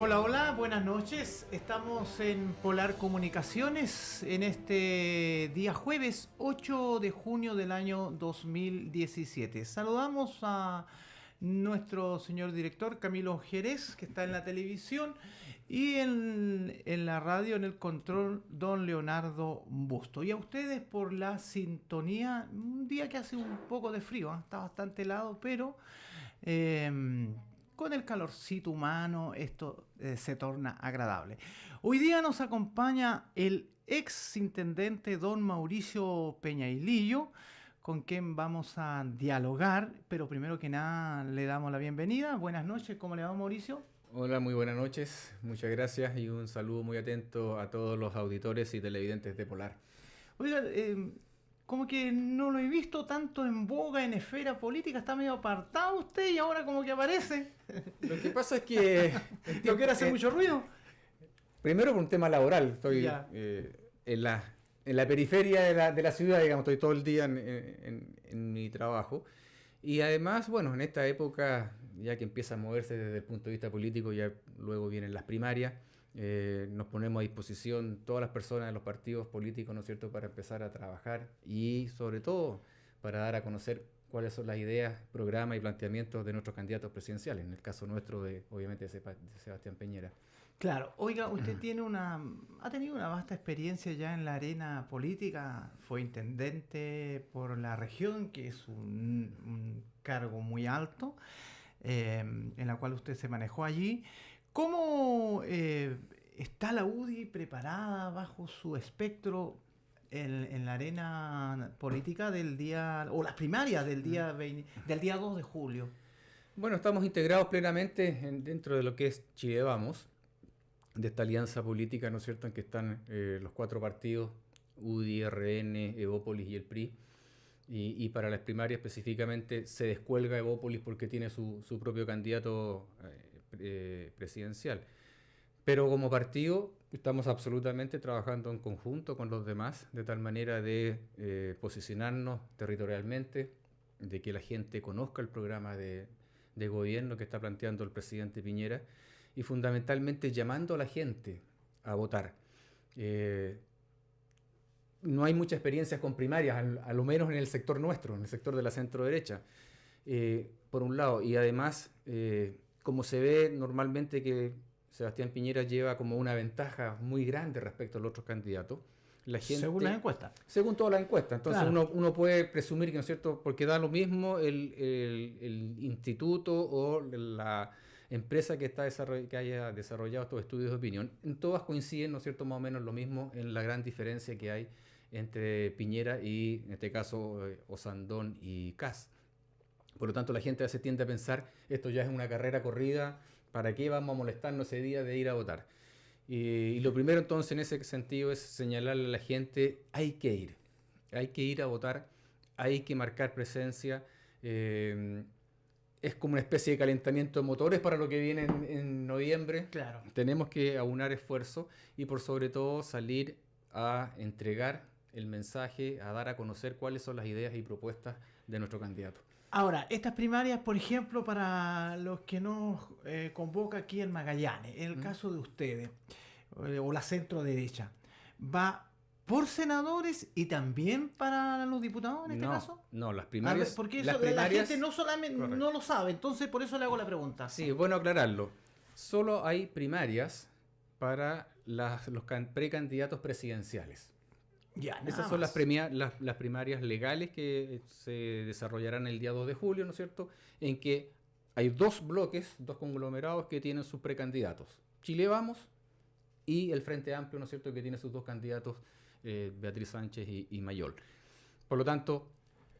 Hola, hola, buenas noches. Estamos en Polar Comunicaciones en este día jueves 8 de junio del año 2017. Saludamos a nuestro señor director Camilo Jerez, que está en la televisión, y en la radio, en el control, don Leonardo Busto. Y a ustedes por la sintonía, un día que hace un poco de frío, ¿eh? Está bastante helado, pero con el calorcito humano esto se torna agradable. Hoy día nos acompaña el ex intendente don Mauricio Peñailillo, con quien vamos a dialogar, pero primero que nada le damos la bienvenida. Buenas noches, ¿cómo le va, Mauricio? Hola, muy buenas noches, muchas gracias y un saludo muy atento a todos los auditores y televidentes de Polar. Oiga, como que no lo he visto tanto en boga en esfera política, está medio apartado usted y ahora como que aparece. Lo que pasa es que ¿No quiere hacer mucho ruido? primero por un tema laboral, estoy en la periferia de la ciudad, digamos, estoy todo el día en mi trabajo. Y además, bueno, en esta época, ya que empieza a moverse desde el punto de vista político, ya luego vienen las primarias, nos ponemos a disposición todas las personas de los partidos políticos, ¿no es cierto?, para empezar a trabajar y sobre todo para dar a conocer cuáles son las ideas, programas y planteamientos de nuestros candidatos presidenciales, en el caso nuestro obviamente de Sebastián Piñera. Claro, oiga, usted ha tenido una vasta experiencia ya en la arena política, fue intendente por la región, que es un cargo muy alto, en la cual usted se manejó allí. ¿Cómo está la UDI preparada bajo su espectro en la arena política del día, o las primarias del día 2 de julio? Bueno, estamos integrados plenamente dentro de lo que es Chile Vamos, de esta alianza política, ¿no es cierto?, en que están los cuatro partidos, UDI, RN, Evópolis y el PRI. Y para las primarias específicamente se descuelga Evópolis porque tiene su propio candidato presidencial. Pero como partido estamos absolutamente trabajando en conjunto con los demás, de tal manera de posicionarnos territorialmente, de que la gente conozca el programa de gobierno que está planteando el presidente Piñera y fundamentalmente llamando a la gente a votar. No hay mucha experiencia con primarias, a lo menos en el sector nuestro, en el sector de la centro-derecha, por un lado. Y además, como se ve normalmente que Sebastián Piñera lleva como una ventaja muy grande respecto a los otros candidatos, la gente, según las encuestas. Según todas las encuestas. Entonces claro, uno puede presumir que, ¿no es cierto?, porque da lo mismo el instituto o la empresa que haya desarrollado estos estudios de opinión, en todas coinciden, ¿no es cierto?, más o menos lo mismo en la gran diferencia que hay entre Piñera y, en este caso, Osandón y Kast. Por lo tanto, la gente a veces tiende a pensar, esto ya es una carrera corrida, ¿para qué vamos a molestarnos ese día de ir a votar? Y lo primero entonces en ese sentido es señalarle a la gente, hay que ir a votar, hay que marcar presencia. Es como una especie de calentamiento de motores para lo que viene en noviembre. Claro. Tenemos que aunar esfuerzos y por sobre todo salir a entregar el mensaje, a dar a conocer cuáles son las ideas y propuestas de nuestro candidato. Ahora, estas primarias, por ejemplo, para los que nos convoca aquí en Magallanes, en el caso de ustedes, o la centro derecha, ¿va por senadores y también para los diputados en este caso? No, las primarias... Ver, porque eso la gente no solamente no lo sabe, entonces por eso le hago la pregunta. Sí, bueno aclararlo. Solo hay primarias para los precandidatos presidenciales. Ya, esas son las primarias legales que se desarrollarán el día 2 de julio, ¿no es cierto?, en que hay dos bloques, dos conglomerados que tienen sus precandidatos. Chile Vamos y el Frente Amplio, ¿no es cierto?, que tiene sus dos candidatos, Beatriz Sánchez y Mayol. Por lo tanto,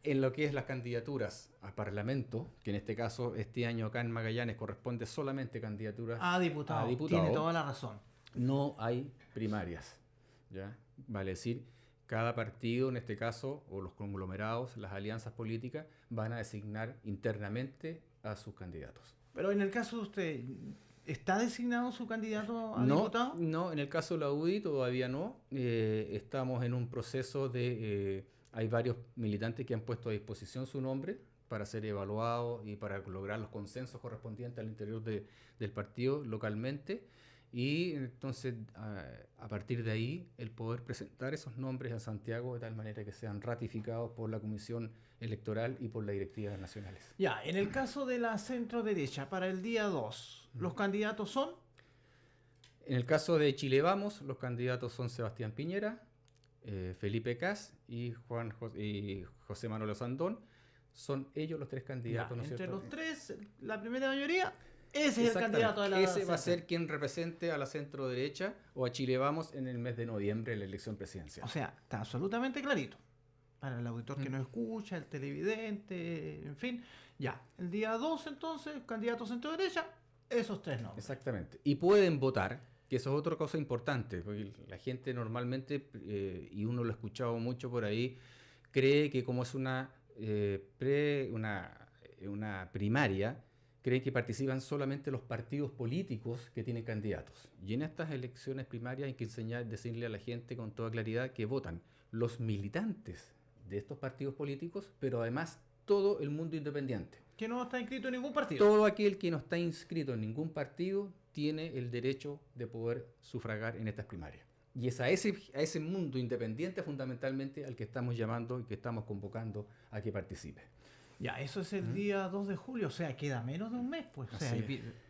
en lo que es las candidaturas a Parlamento, que en este caso este año acá en Magallanes corresponde solamente candidaturas a diputado, tiene toda la razón. No hay primarias, ¿ya? Vale decir, cada partido, en este caso, o los conglomerados, las alianzas políticas, van a designar internamente a sus candidatos. Pero en el caso de usted, ¿está designado su candidato a diputado? No, en el caso de la UDI todavía no. Estamos en un proceso de... hay varios militantes que han puesto a disposición su nombre para ser evaluado y para lograr los consensos correspondientes al interior del partido localmente. Y entonces, a partir de ahí, el poder presentar esos nombres a Santiago de tal manera que sean ratificados por la Comisión Electoral y por las directivas nacionales. Ya, en el caso de la centro derecha, para el día 2, ¿los candidatos son? En el caso de Chile Vamos, los candidatos son Sebastián Piñera, Felipe Cas y José Manuel Osandón. Son ellos los tres candidatos, Ya, ¿no es entre cierto? los tres, la primera mayoría, ese es el candidato de la Ese va a centro. ser quien represente a la centro derecha o a Chile Vamos en el mes de noviembre en la elección presidencial. O sea, está absolutamente clarito. Para el auditor que nos escucha, el televidente, en fin. Ya, el día 2 entonces, candidato centro derecha, esos tres nombres. Exactamente. Y pueden votar, que eso es otra cosa importante, porque la gente normalmente, y uno lo ha escuchado mucho por ahí, cree que como es una primaria, creen que participan solamente los partidos políticos que tienen candidatos. Y en estas elecciones primarias hay que decirle a la gente con toda claridad que votan los militantes de estos partidos políticos, pero además todo el mundo independiente. Que no está inscrito en ningún partido. Todo aquel que no está inscrito en ningún partido tiene el derecho de poder sufragar en estas primarias. Y es a ese mundo independiente fundamentalmente al que estamos llamando y que estamos convocando a que participe. Ya, eso es el día 2 de julio, o sea, queda menos de un mes, pues. O sea,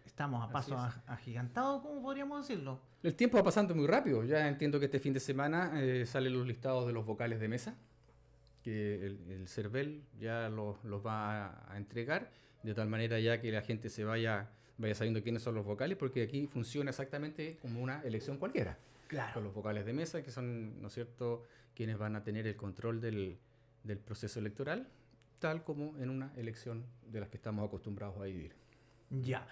estamos a paso agigantado, ¿cómo podríamos decirlo? El tiempo va pasando muy rápido. Ya entiendo que este fin de semana salen los listados de los vocales de mesa, que el CERVEL ya los va a entregar, de tal manera ya que la gente vaya sabiendo quiénes son los vocales, porque aquí funciona exactamente como una elección cualquiera. Claro. Con los vocales de mesa, que son, ¿no es cierto?, quienes van a tener el control del proceso electoral, tal como en una elección de las que estamos acostumbrados a vivir. Ya.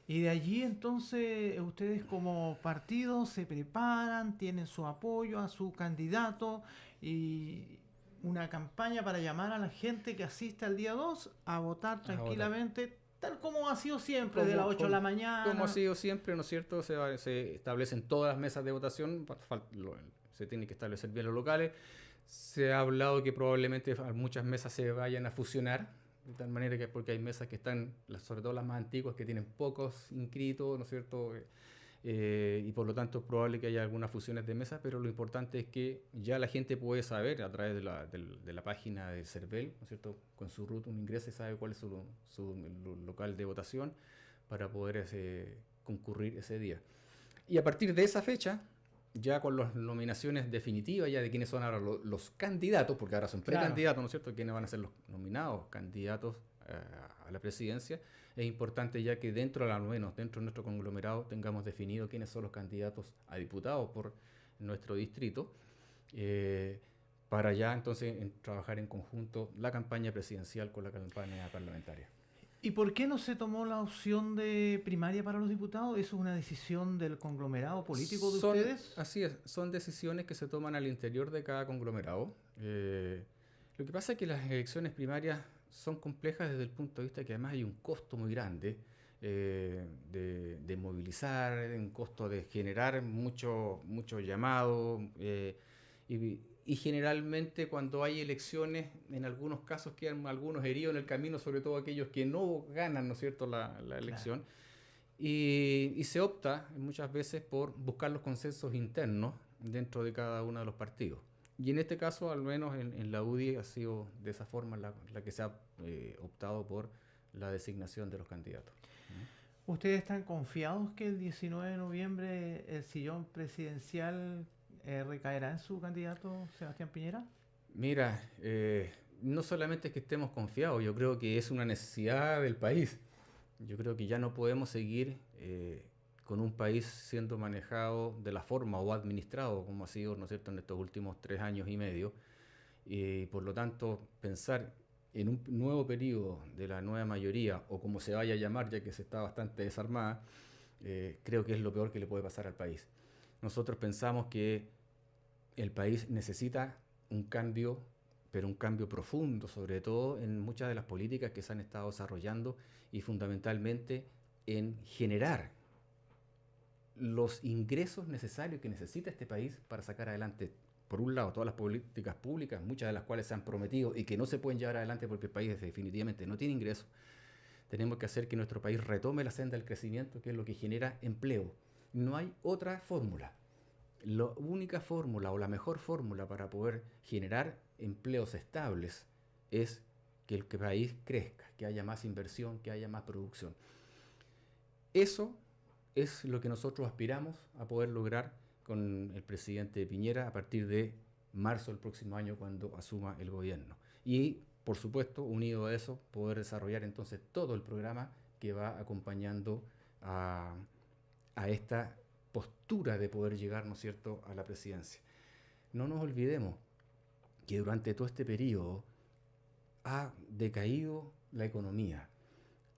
Y de allí entonces ustedes como partido se preparan, tienen su apoyo a su candidato y una campaña para llamar a la gente que asiste al día 2 a votar tranquilamente, tal como ha sido siempre, de las 8 de la mañana. Como ha sido siempre, ¿no es cierto? Se establecen todas las mesas de votación, se tienen que establecer bien los locales. Se ha hablado que probablemente muchas mesas se vayan a fusionar, de tal manera que porque hay mesas que están, sobre todo las más antiguas, que tienen pocos inscritos, ¿no es cierto? Y por lo tanto es probable que haya algunas fusiones de mesas, pero lo importante es que ya la gente puede saber a través de la página del CERVEL, ¿no es cierto? Con su root uno ingresa y sabe cuál es su local de votación para poder concurrir ese día. Y a partir de esa fecha, ya con las nominaciones definitivas ya de quiénes son ahora los candidatos, porque ahora son precandidatos, ¿no es cierto?, quiénes van a ser los nominados candidatos a la presidencia, es importante ya que dentro de nuestro conglomerado tengamos definido quiénes son los candidatos a diputados por nuestro distrito, para ya entonces trabajar en conjunto la campaña presidencial con la campaña parlamentaria. ¿Y por qué no se tomó la opción de primaria para los diputados? ¿Eso es una decisión del conglomerado político de ustedes? Así es, son decisiones que se toman al interior de cada conglomerado. Lo que pasa es que las elecciones primarias son complejas desde el punto de vista que además hay un costo muy grande de movilizar, un costo de generar mucho llamado, y generalmente cuando hay elecciones, en algunos casos quedan algunos heridos en el camino, sobre todo aquellos que no ganan, ¿no es cierto?, la elección. Claro. Y se opta muchas veces por buscar los consensos internos dentro de cada uno de los partidos. Y en este caso, al menos en la UDI, ha sido de esa forma la que se ha optado por la designación de los candidatos. ¿Ustedes están confiados que el 19 de noviembre el sillón presidencial recaerá en su candidato Sebastián Piñera? Mira, no solamente es que estemos confiados, yo creo que es una necesidad del país. Yo creo que ya no podemos seguir con un país siendo manejado de la forma o administrado como ha sido, ¿no es cierto?, en estos últimos 3 años y medio. Y por lo tanto, pensar en un nuevo periodo de la nueva mayoría, o como se vaya a llamar, ya que se está bastante desarmada, creo que es lo peor que le puede pasar al país. Nosotros pensamos que el país necesita un cambio, pero un cambio profundo, sobre todo en muchas de las políticas que se han estado desarrollando y fundamentalmente en generar los ingresos necesarios que necesita este país para sacar adelante por un lado, todas las políticas públicas, muchas de las cuales se han prometido y que no se pueden llevar adelante porque el país definitivamente no tiene ingresos, tenemos que hacer que nuestro país retome la senda del crecimiento, que es lo que genera empleo. No hay otra fórmula. La única fórmula o la mejor fórmula para poder generar empleos estables es que el país crezca, que haya más inversión, que haya más producción. Eso es lo que nosotros aspiramos a poder lograr con el presidente Piñera a partir de marzo del próximo año, cuando asuma el gobierno. Y, por supuesto, unido a eso, poder desarrollar entonces todo el programa que va acompañando a esta postura de poder llegar, ¿no es cierto?, a la presidencia. No nos olvidemos que durante todo este periodo ha decaído la economía.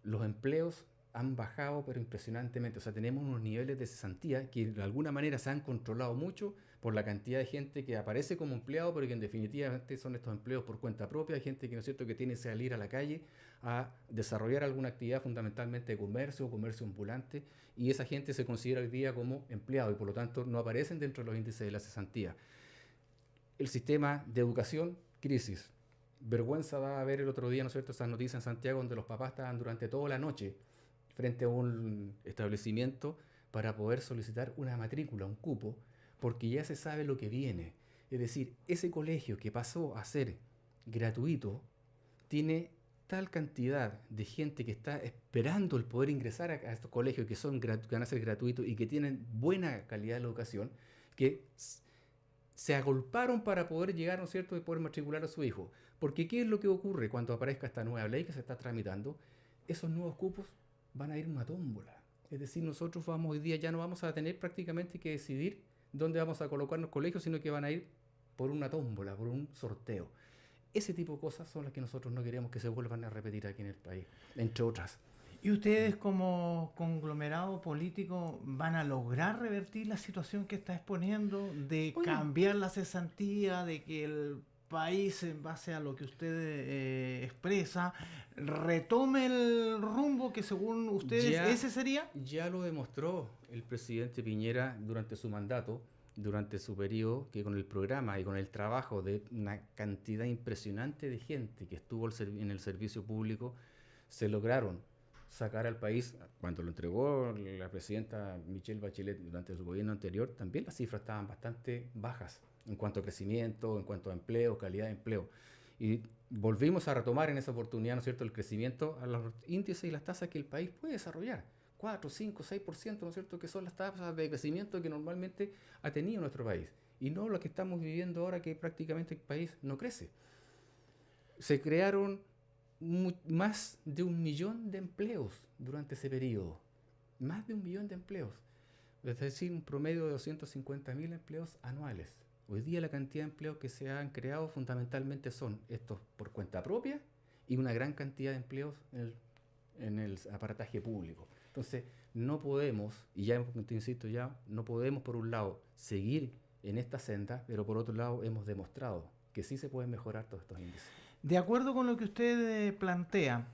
Los empleos han bajado, pero impresionantemente. O sea, tenemos unos niveles de cesantía que de alguna manera se han controlado mucho por la cantidad de gente que aparece como empleado, pero que en definitiva son estos empleos por cuenta propia. Hay gente que, ¿no es cierto?, que tiene que salir a la calle a desarrollar alguna actividad fundamentalmente de comercio o comercio ambulante, y esa gente se considera hoy día como empleado y por lo tanto no aparecen dentro de los índices de la cesantía. El sistema de educación, crisis. Vergüenza da a ver el otro día, ¿no es cierto?, esas noticias en Santiago donde los papás estaban durante toda la noche frente a un establecimiento para poder solicitar una matrícula, un cupo, porque ya se sabe lo que viene. Es decir, ese colegio que pasó a ser gratuito tiene tal cantidad de gente que está esperando el poder ingresar a estos colegios que van a ser gratuitos y que tienen buena calidad de la educación, que se agolparon para poder llegar, ¿no es cierto?, y poder matricular a su hijo. Porque ¿qué es lo que ocurre cuando aparezca esta nueva ley que se está tramitando? Esos nuevos cupos van a ir una tómbola. Es decir, nosotros hoy día ya no vamos a tener prácticamente que decidir dónde vamos a colocar los colegios, sino que van a ir por una tómbola, por un sorteo. Ese tipo de cosas son las que nosotros no queremos que se vuelvan a repetir aquí en el país, entre otras. ¿Y ustedes como conglomerado político van a lograr revertir la situación que está exponiendo, de cambiar la cesantía, de que el país, en base a lo que usted expresa, retome el rumbo que según ustedes ese sería? Ya lo demostró el presidente Piñera durante su mandato, durante su periodo, que con el programa y con el trabajo de una cantidad impresionante de gente que estuvo en el servicio público, se lograron sacar al país. Cuando lo entregó la presidenta Michelle Bachelet durante su gobierno anterior, también las cifras estaban bastante bajas en cuanto a crecimiento, en cuanto a empleo, calidad de empleo. Y volvimos a retomar en esa oportunidad, ¿no es cierto?, el crecimiento a los índices y las tasas que el país puede desarrollar. 4, 5, 6%, ¿no es cierto?, que son las tasas de crecimiento que normalmente ha tenido nuestro país. Y no lo que estamos viviendo ahora, que prácticamente el país no crece. Se crearon más de 1 millón de empleos durante ese periodo. Más de 1 millón de empleos. Es decir, un promedio de 250.000 empleos anuales. Hoy día la cantidad de empleos que se han creado fundamentalmente son estos por cuenta propia y una gran cantidad de empleos en el aparataje público. Entonces, no podemos, y ya te insisto, no podemos por un lado seguir en esta senda, pero por otro lado hemos demostrado que sí se pueden mejorar todos estos índices. De acuerdo con lo que usted plantea,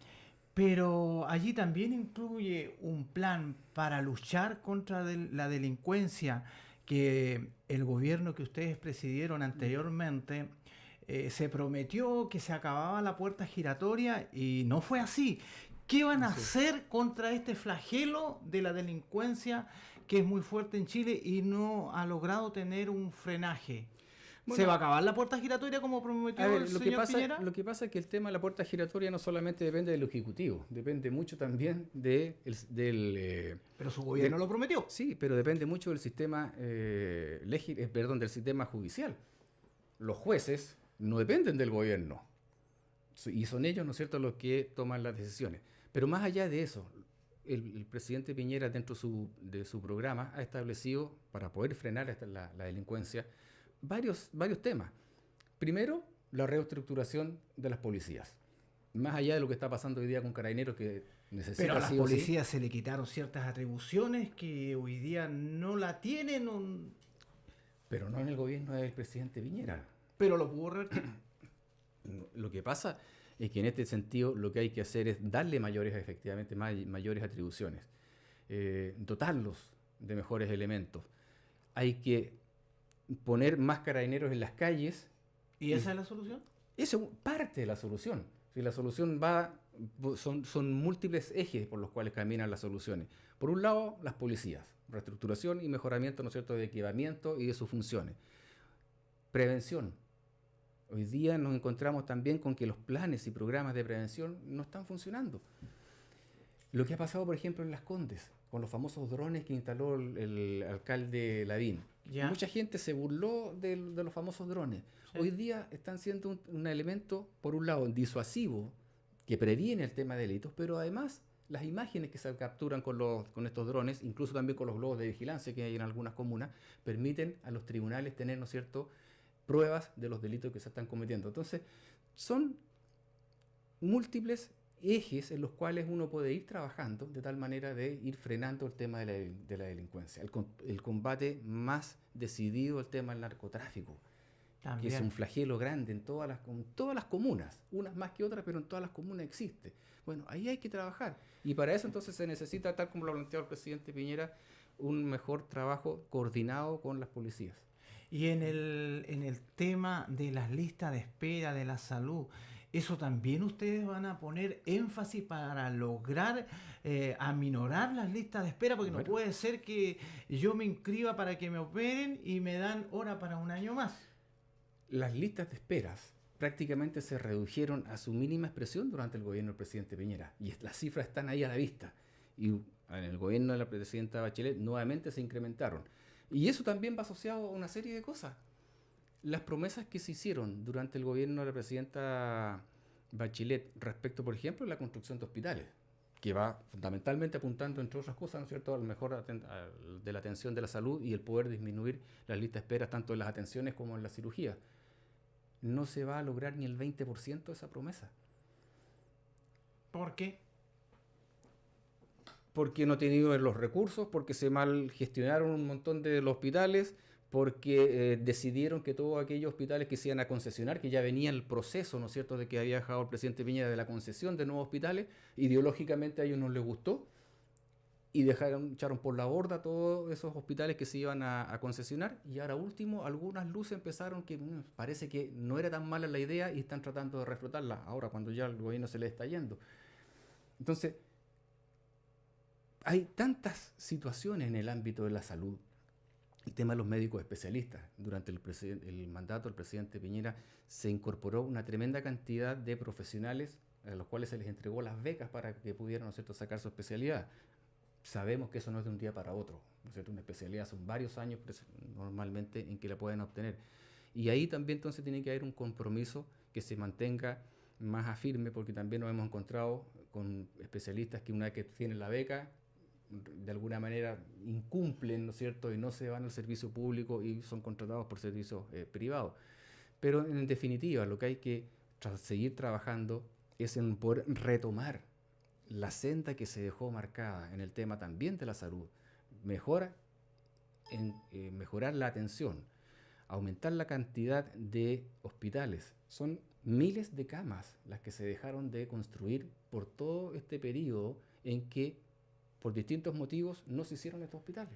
pero allí también incluye un plan para luchar contra la delincuencia que el gobierno que ustedes presidieron anteriormente se prometió que se acababa la puerta giratoria y no fue así. ¿Qué van a hacer contra este flagelo de la delincuencia que es muy fuerte en Chile y no ha logrado tener un frenaje? Bueno, ¿se va a acabar la puerta giratoria como prometió el señor Piñera? Lo que pasa es que el tema de la puerta giratoria no solamente depende del Ejecutivo, depende mucho también del... pero su gobierno lo prometió. Sí, pero depende mucho del sistema, del sistema judicial. Los jueces no dependen del gobierno y son ellos, ¿no es cierto?, los que toman las decisiones. Pero más allá de eso, el presidente Piñera, dentro de su programa, ha establecido, para poder frenar la delincuencia, varios temas. Primero, la reestructuración de las policías. Más allá de lo que está pasando hoy día con Carabineros, que necesita... Pero a las policías se le quitaron ciertas atribuciones que hoy día no la tienen. Pero no en el gobierno del presidente Piñera. Pero lo pudo revertir. Lo que pasa es que en este sentido lo que hay que hacer es darle mayores atribuciones, dotarlos de mejores elementos. Hay que poner más carabineros en las calles. ¿Y esa es la solución? Eso es parte de la solución. Si la solución son múltiples ejes por los cuales caminan las soluciones. Por un lado, las policías, reestructuración y mejoramiento, ¿no es cierto?, de equipamiento y de sus funciones. Prevención. Hoy día nos encontramos también con que los planes y programas de prevención no están funcionando. Lo que ha pasado, por ejemplo, en Las Condes, con los famosos drones que instaló el alcalde Lavín. ¿Ya? Mucha gente se burló de los famosos drones. Sí. Hoy día están siendo un elemento, por un lado, disuasivo, que previene el tema de delitos, pero además las imágenes que se capturan con estos drones, incluso también con los globos de vigilancia que hay en algunas comunas, permiten a los tribunales tener, ¿no es cierto?, pruebas de los delitos que se están cometiendo. Entonces, son múltiples ejes en los cuales uno puede ir trabajando de tal manera de ir frenando el tema de la delincuencia. El combate más decidido, el tema del narcotráfico, También. que es un flagelo grande en todas las comunas, unas más que otras, pero en todas las comunas existe. Bueno, ahí hay que trabajar. Y para eso entonces se necesita, tal como lo ha planteado el presidente Piñera, un mejor trabajo coordinado con las policías. Y en el tema de las listas de espera de la salud, ¿eso también ustedes van a poner énfasis para lograr aminorar las listas de espera? Porque no puede ser que yo me inscriba para que me operen y me dan hora para un año más. Las listas de esperas prácticamente se redujeron a su mínima expresión durante el gobierno del presidente Piñera. Y las cifras están ahí a la vista. Y en el gobierno de la presidenta Bachelet nuevamente se incrementaron. Y eso también va asociado a una serie de cosas. Las promesas que se hicieron durante el gobierno de la presidenta Bachelet respecto, por ejemplo, a la construcción de hospitales, que va fundamentalmente apuntando, entre otras cosas, ¿no es cierto?, al mejor de la atención de la salud y el poder disminuir las listas de espera tanto en las atenciones como en la cirugía. No se va a lograr ni el 20% de esa promesa. ¿Por qué? Porque no ha tenido los recursos, porque se mal gestionaron un montón de los hospitales, porque decidieron que todos aquellos hospitales que se iban a concesionar, que ya venía el proceso, ¿no es cierto?, de que había dejado el presidente Piñera de la concesión de nuevos hospitales, ideológicamente a ellos no les gustó y echaron por la borda todos esos hospitales que se iban a concesionar, y ahora último, algunas luces empezaron que parece que no era tan mala la idea y están tratando de reflotarla ahora cuando ya el gobierno se le está yendo. Entonces, hay tantas situaciones en el ámbito de la salud. El tema de los médicos especialistas. Durante el mandato del presidente Piñera se incorporó una tremenda cantidad de profesionales a los cuales se les entregó las becas para que pudieran, ¿no es cierto?, sacar su especialidad. Sabemos que eso no es de un día para otro, ¿no es cierto? Una especialidad son varios años normalmente en que la pueden obtener. Y ahí también entonces tiene que haber un compromiso que se mantenga más a firme, porque también nos hemos encontrado con especialistas que una vez que tienen la beca, de alguna manera incumplen, ¿no es cierto?, y no se van al servicio público y son contratados por servicios privados. Pero en definitiva, lo que hay que seguir trabajando es en poder retomar la senda que se dejó marcada en el tema también de la salud. Mejorar la atención, aumentar la cantidad de hospitales. Son miles de camas las que se dejaron de construir por todo este periodo en que por distintos motivos no se hicieron estos hospitales.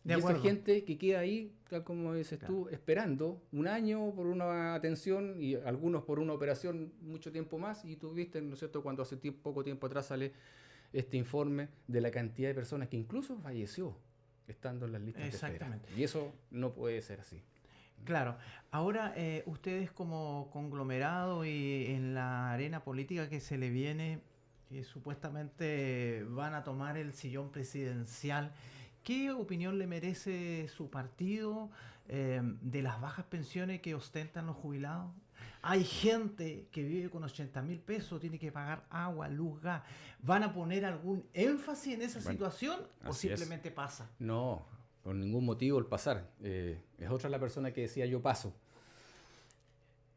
Y esa gente que queda ahí, tal como dices tú, esperando un año por una atención y algunos por una operación mucho tiempo más, y tú viste, ¿no es cierto?, cuando hace poco tiempo atrás sale este informe de la cantidad de personas que incluso falleció estando en las listas de espera. Y eso no puede ser así. Claro. Ahora, ustedes como conglomerado y en la arena política que se le viene, que supuestamente van a tomar el sillón presidencial, ¿qué opinión le merece su partido de las bajas pensiones que ostentan los jubilados? Hay gente que vive con 80.000 pesos, tiene que pagar agua, luz, gas. ¿Van a poner algún énfasis en esa situación o simplemente pasa? No, por ningún motivo el pasar. Es otra la persona que decía yo paso.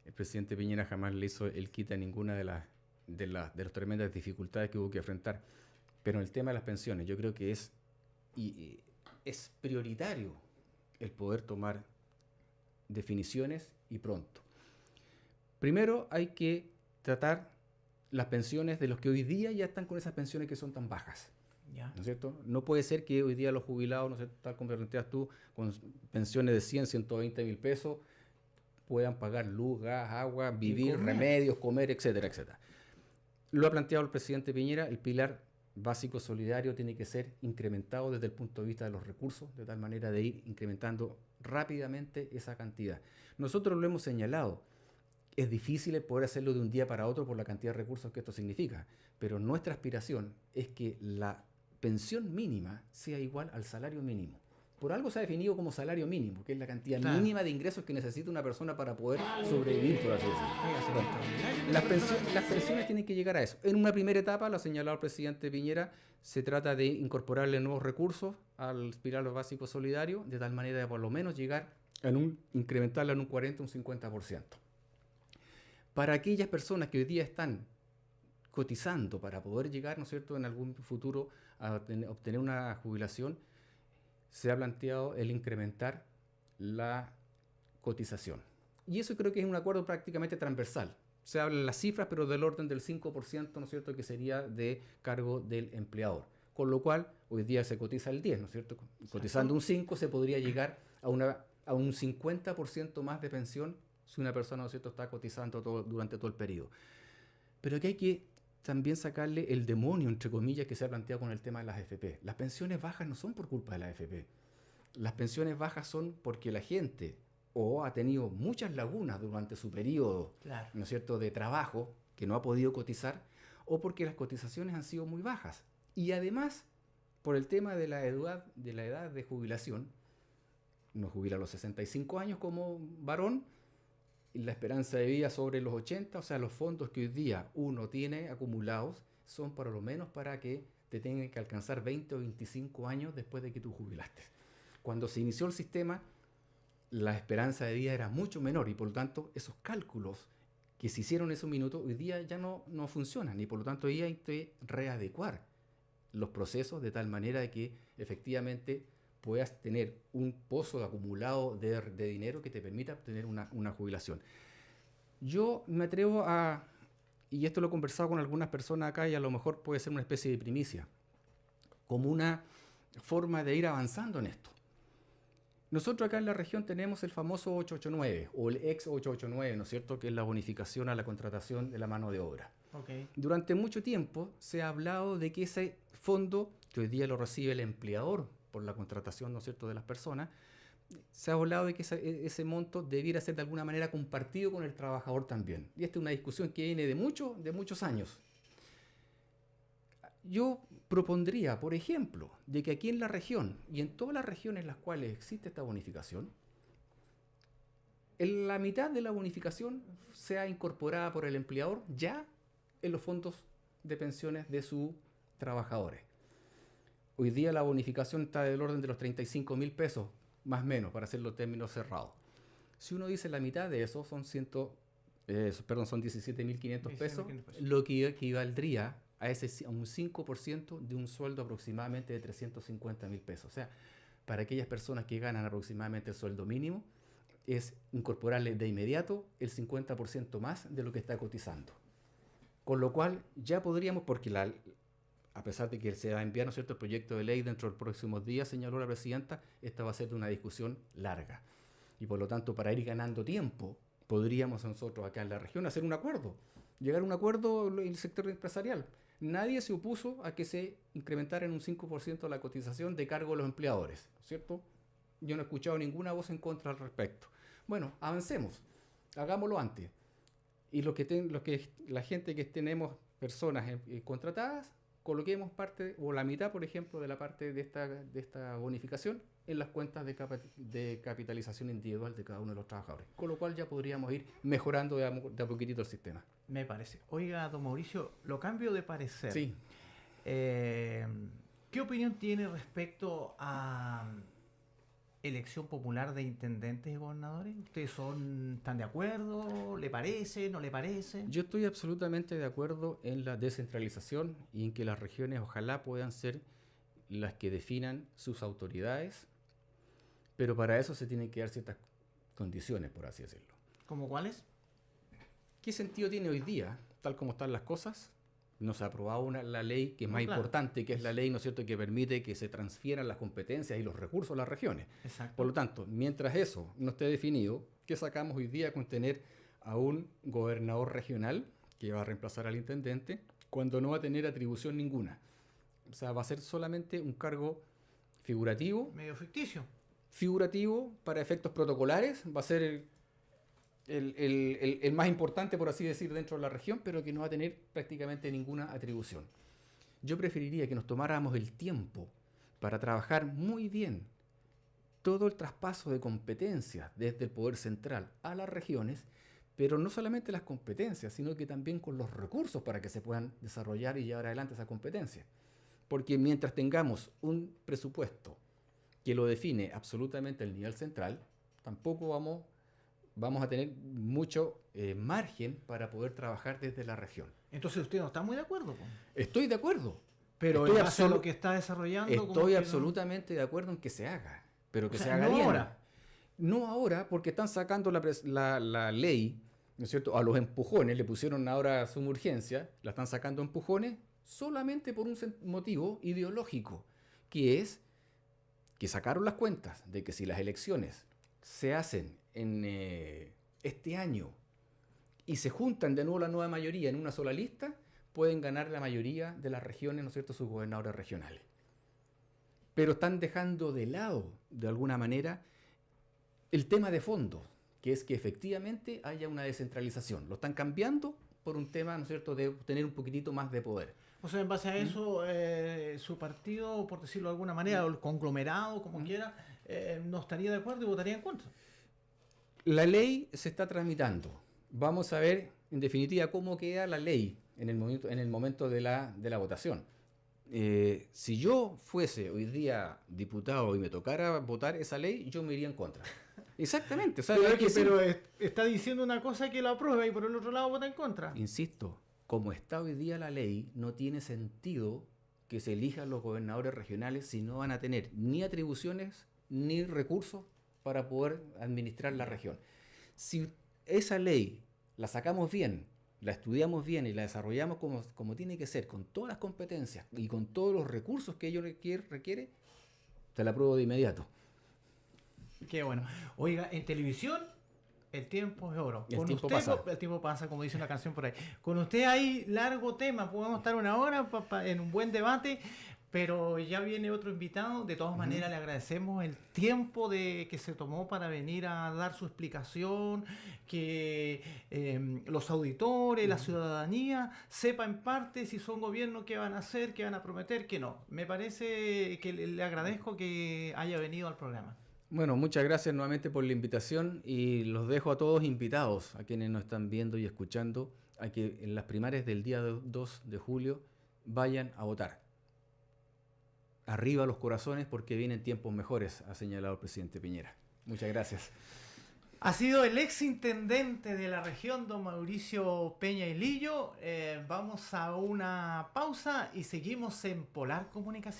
El presidente Piñera jamás le hizo el quita a ninguna de las tremendas dificultades que hubo que enfrentar. Pero en el tema de las pensiones, yo creo que es prioritario el poder tomar definiciones y pronto. Primero hay que tratar las pensiones de los que hoy día ya están con esas pensiones que son tan bajas. Ya. ¿no es cierto? No puede ser que hoy día los jubilados, ¿no es cierto?, tal como planteas tú, con pensiones de 100, 120 mil pesos, puedan pagar luz, gas, agua, vivir, remedios, comer, etcétera, etcétera. Lo ha planteado el presidente Piñera, el pilar básico solidario tiene que ser incrementado desde el punto de vista de los recursos, de tal manera de ir incrementando rápidamente esa cantidad. Nosotros lo hemos señalado, es difícil poder hacerlo de un día para otro por la cantidad de recursos que esto significa, pero nuestra aspiración es que la pensión mínima sea igual al salario mínimo. Por algo se ha definido como salario mínimo, que es la cantidad mínima de ingresos que necesita una persona para poder sobrevivir, por así decirlo. Las pensiones tienen que llegar a eso. En una primera etapa, lo ha señalado el presidente Piñera, se trata de incorporarle nuevos recursos al pilar básico solidario, de tal manera de por lo menos llegar a incrementarla en un 40 o un 50%. Para aquellas personas que hoy día están cotizando para poder llegar, ¿no es cierto?, en algún futuro a obtener una jubilación, se ha planteado el incrementar la cotización. Y eso creo que es un acuerdo prácticamente transversal. Se hablan las cifras, pero del orden del 5%, ¿no es cierto?, que sería de cargo del empleador. Con lo cual, hoy día se cotiza el 10, ¿no es cierto? Cotizando un 5 se podría llegar a un 50% más de pensión si una persona, ¿no es cierto?, está cotizando durante todo el periodo. Pero aquí hay que también sacarle el demonio, entre comillas, que se ha planteado con el tema de las AFP. Las pensiones bajas no son por culpa de la AFP. Las pensiones bajas son porque la gente o ha tenido muchas lagunas durante su periodo, ¿no es cierto?, de trabajo, que no ha podido cotizar, o porque las cotizaciones han sido muy bajas. Y además, por el tema de la edad de jubilación, uno jubila a los 65 años como varón, y la esperanza de vida sobre los 80, o sea, los fondos que hoy día uno tiene acumulados son por lo menos para que te tengan que alcanzar 20 o 25 años después de que tú jubilaste. Cuando se inició el sistema, la esperanza de vida era mucho menor y por lo tanto esos cálculos que se hicieron en esos minutos hoy día ya no funcionan y por lo tanto hoy hay que readecuar los procesos de tal manera de que efectivamente puedas tener un pozo acumulado de dinero que te permita obtener una jubilación. Yo me atrevo y esto lo he conversado con algunas personas acá y a lo mejor puede ser una especie de primicia, como una forma de ir avanzando en esto. Nosotros acá en la región tenemos el famoso 889 o el ex 889, ¿no es cierto?, que es la bonificación a la contratación de la mano de obra. Okay. Durante mucho tiempo se ha hablado de que ese fondo, que hoy día lo recibe el empleador por la contratación, ¿no es cierto?, de las personas, se ha hablado de que ese monto debiera ser de alguna manera compartido con el trabajador también. Y esta es una discusión que viene de muchos años. Yo propondría, por ejemplo, de que aquí en la región y en todas las regiones en las cuales existe esta bonificación, la mitad de la bonificación sea incorporada por el empleador ya en los fondos de pensiones de sus trabajadores. Hoy día la bonificación está del orden de los 35.000 pesos, más o menos, para hacerlo en términos cerrados. Si uno dice la mitad de eso, son 17.500 pesos, lo que equivaldría a un 5% de un sueldo aproximadamente de 350.000 pesos. O sea, para aquellas personas que ganan aproximadamente el sueldo mínimo, es incorporarle de inmediato el 50% más de lo que está cotizando. Con lo cual ya podríamos, porque a pesar de que se va a enviar, ¿no es cierto?, el proyecto de ley dentro de los próximos días, señaló la presidenta, esta va a ser de una discusión larga. Y por lo tanto, para ir ganando tiempo, podríamos nosotros acá en la región hacer un acuerdo, llegar a un acuerdo en el sector empresarial. Nadie se opuso a que se incrementara en un 5% la cotización de cargo de los empleadores, ¿cierto? Yo no he escuchado ninguna voz en contra al respecto. Bueno, avancemos, hagámoslo antes. Y la gente que tenemos personas contratadas, coloquemos parte o la mitad, por ejemplo, de la parte de esta bonificación en las cuentas de capitalización individual de cada uno de los trabajadores. Con lo cual ya podríamos ir mejorando de a poquitito el sistema. Me parece. Oiga, don Mauricio, lo cambio de parecer. Sí. ¿Qué opinión tiene respecto a elección popular de intendentes y gobernadores? ¿Ustedes están de acuerdo? ¿Le parece? ¿No le parece? Yo estoy absolutamente de acuerdo en la descentralización y en que las regiones ojalá puedan ser las que definan sus autoridades, pero para eso se tienen que dar ciertas condiciones, por así decirlo. ¿Cómo cuáles? ¿Qué sentido tiene hoy día, tal como están las cosas, No se ha aprobado la ley que es más importante, que es la ley, ¿no es cierto?, que permite que se transfieran las competencias y los recursos a las regiones. Exacto. Por lo tanto, mientras eso no esté definido, ¿qué sacamos hoy día con tener a un gobernador regional que va a reemplazar al intendente cuando no va a tener atribución ninguna? O sea, va a ser solamente un cargo figurativo. Medio ficticio. Figurativo para efectos protocolares, va a ser el más importante, por así decir, dentro de la región, pero que no va a tener prácticamente ninguna atribución. Yo preferiría que nos tomáramos el tiempo para trabajar muy bien todo el traspaso de competencias desde el poder central a las regiones, pero no solamente las competencias, sino que también con los recursos para que se puedan desarrollar y llevar adelante esas competencias. Porque mientras tengamos un presupuesto que lo define absolutamente el nivel central, tampoco vamos a tener mucho margen para poder trabajar desde la región. Entonces usted no está muy de acuerdo, ¿no? Estoy de acuerdo. Pero en base a lo que está desarrollando... Estoy absolutamente de acuerdo en que se haga, pero que se haga no bien. Ahora. No ahora, porque están sacando la ley, ¿no es cierto?, a los empujones, le pusieron ahora suma urgencia, la están sacando a empujones solamente por un motivo ideológico, que es que sacaron las cuentas de que si las elecciones se hacen en este año y se juntan de nuevo la nueva mayoría en una sola lista, pueden ganar la mayoría de las regiones, ¿no es cierto?, sus gobernadores regionales. Pero están dejando de lado, de alguna manera, el tema de fondo, que es que efectivamente haya una descentralización. Lo están cambiando por un tema, ¿no es cierto?, de tener un poquitito más de poder. O sea, en base a eso, su partido, por decirlo de alguna manera, o el conglomerado, como quiera, no estaría de acuerdo y votaría en contra. La ley se está tramitando. Vamos a ver, en definitiva, cómo queda la ley en el momento de la votación. Si yo fuese hoy día diputado y me tocara votar esa ley, yo me iría en contra. Exactamente. O sea, pero está diciendo una cosa que lo aprueba y por el otro lado vota en contra. Insisto, como está hoy día la ley, no tiene sentido que se elijan los gobernadores regionales si no van a tener ni atribuciones ni recursos para poder administrar la región. Si esa ley la sacamos bien, la estudiamos bien y la desarrollamos como tiene que ser, con todas las competencias y con todos los recursos que ello requiere, te la apruebo de inmediato. Qué bueno. Oiga, en televisión el tiempo es oro. El tiempo pasa. El tiempo pasa, como dice una canción por ahí. Con usted hay largo tema, podemos estar una hora en un buen debate, pero ya viene otro invitado. De todas maneras, le agradecemos el tiempo que se tomó para venir a dar su explicación, que los auditores, la ciudadanía, sepa en parte si son gobierno qué van a hacer, qué van a prometer, qué no. Me parece que le agradezco que haya venido al programa. Bueno, muchas gracias nuevamente por la invitación y los dejo a todos invitados, a quienes nos están viendo y escuchando, a que en las primarias del día 2 de julio vayan a votar. Arriba los corazones porque vienen tiempos mejores, ha señalado el presidente Piñera. Muchas gracias. Ha sido el exintendente de la región, don Mauricio Peña y Lillo. Vamos a una pausa y seguimos en Polar Comunicación.